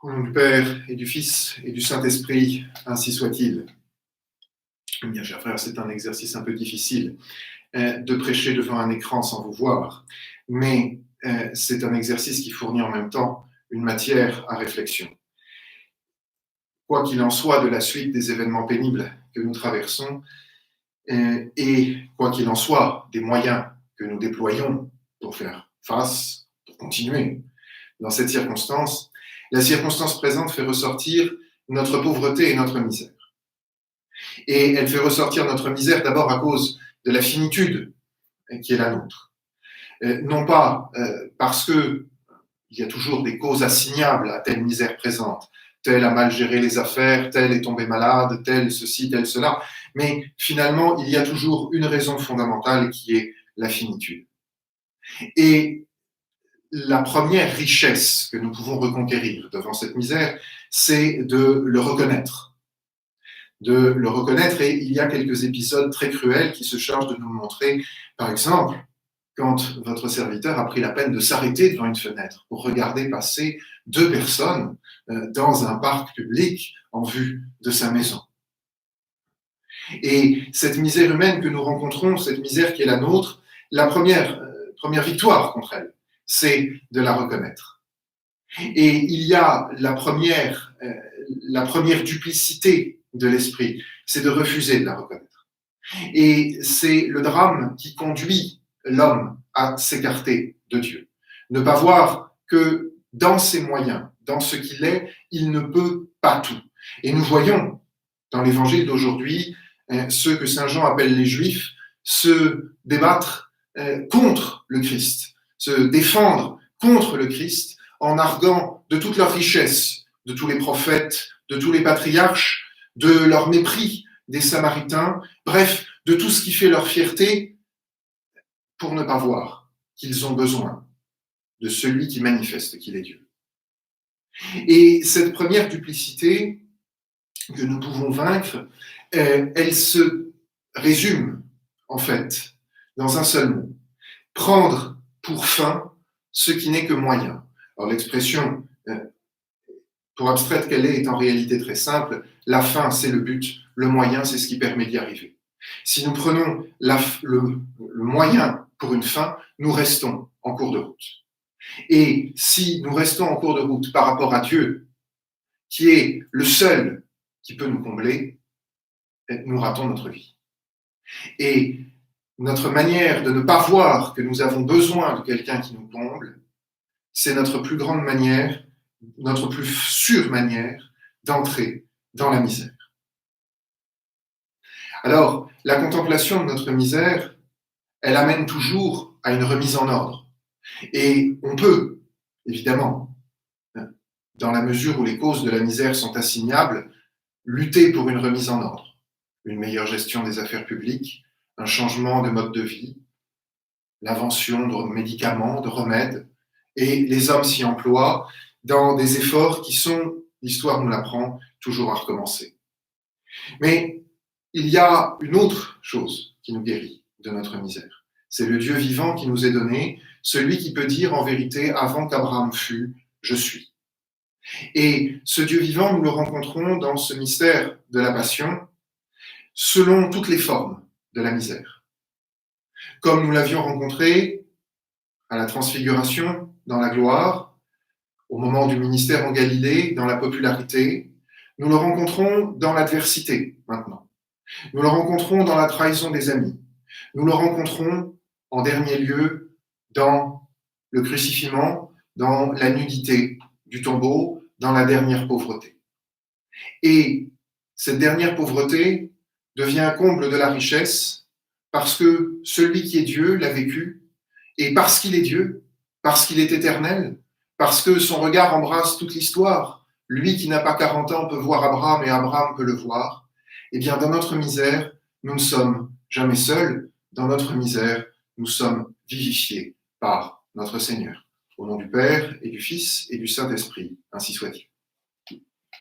Au nom du Père et du Fils et du Saint-Esprit, ainsi soit-il. Bien, chers frères, c'est un exercice un peu difficile de prêcher devant un écran sans vous voir, mais c'est un exercice qui fournit en même temps une matière à réflexion. Quoi qu'il en soit de la suite des événements pénibles que nous traversons, et quoi qu'il en soit des moyens que nous déployons pour faire face, pour continuer dans cette circonstance, la circonstance présente fait ressortir notre pauvreté et notre misère. Et elle fait ressortir notre misère d'abord à cause de la finitude qui est la nôtre. Non pas parce qu'il y a toujours des causes assignables à telle misère présente, tel a mal géré les affaires, tel est tombé malade, tel ceci, tel cela, mais finalement, il y a toujours une raison fondamentale qui est la finitude. Et la première richesse que nous pouvons reconquérir devant cette misère, c'est de le reconnaître. Et il y a quelques épisodes très cruels qui se chargent de nous le montrer. Par exemple, quand votre serviteur a pris la peine de s'arrêter devant une fenêtre pour regarder passer deux personnes dans un parc public en vue de sa maison. Et cette misère humaine que nous rencontrons, cette misère qui est la nôtre, la première victoire contre elle, c'est de la reconnaître. Et il y a la première duplicité de l'esprit, c'est de refuser de la reconnaître. Et c'est le drame qui conduit l'homme à s'écarter de Dieu. Ne pas voir que dans ses moyens, dans ce qu'il est, il ne peut pas tout. Et nous voyons dans l'évangile d'aujourd'hui ceux que saint Jean appelle les Juifs se débattre contre le Christ, se défendre contre le Christ en arguant de toute leur richesse, de tous les prophètes, de tous les patriarches, de leur mépris des Samaritains, bref, de tout ce qui fait leur fierté, pour ne pas voir qu'ils ont besoin de celui qui manifeste qu'il est Dieu. Et cette première duplicité que nous pouvons vaincre, elle se résume, en fait, dans un seul mot. Prendre pour fin ce qui n'est que moyen. Alors l'expression, pour abstraire qu'elle est en réalité très simple. La fin, c'est le but. Le moyen, c'est ce qui permet d'y arriver. Si nous prenons le moyen pour une fin, nous restons en cours de route. Et si nous restons en cours de route par rapport à Dieu, qui est le seul qui peut nous combler, nous ratons notre vie. Et notre manière de ne pas voir que nous avons besoin de quelqu'un qui nous comble, c'est notre plus grande manière, notre plus sûre manière d'entrer dans la misère. Alors, la contemplation de notre misère, elle amène toujours à une remise en ordre. Et on peut, évidemment, dans la mesure où les causes de la misère sont assignables, lutter pour une remise en ordre, une meilleure gestion des affaires publiques, un changement de mode de vie, l'invention de médicaments, de remèdes, et les hommes s'y emploient dans des efforts qui sont, l'histoire nous l'apprend, toujours à recommencer. Mais il y a une autre chose qui nous guérit de notre misère. C'est le Dieu vivant qui nous est donné, celui qui peut dire en vérité, avant qu'Abraham fût, je suis. Et ce Dieu vivant, nous le rencontrons dans ce mystère de la Passion, selon toutes les formes de la misère. Comme nous l'avions rencontré à la Transfiguration, dans la gloire, au moment du ministère en Galilée, dans la popularité, nous le rencontrons dans l'adversité maintenant. Nous le rencontrons dans la trahison des amis. Nous le rencontrons en dernier lieu dans le crucifixion, dans la nudité du tombeau, dans la dernière pauvreté. Et cette dernière pauvreté devient un comble de la richesse parce que celui qui est Dieu l'a vécu, et parce qu'il est Dieu, parce qu'il est éternel, parce que son regard embrasse toute l'histoire, lui qui n'a pas 40 ans peut voir Abraham et Abraham peut le voir, eh bien dans notre misère, nous ne sommes jamais seuls, dans notre misère, nous sommes vivifiés par notre Seigneur. Au nom du Père et du Fils et du Saint-Esprit, ainsi soit-il.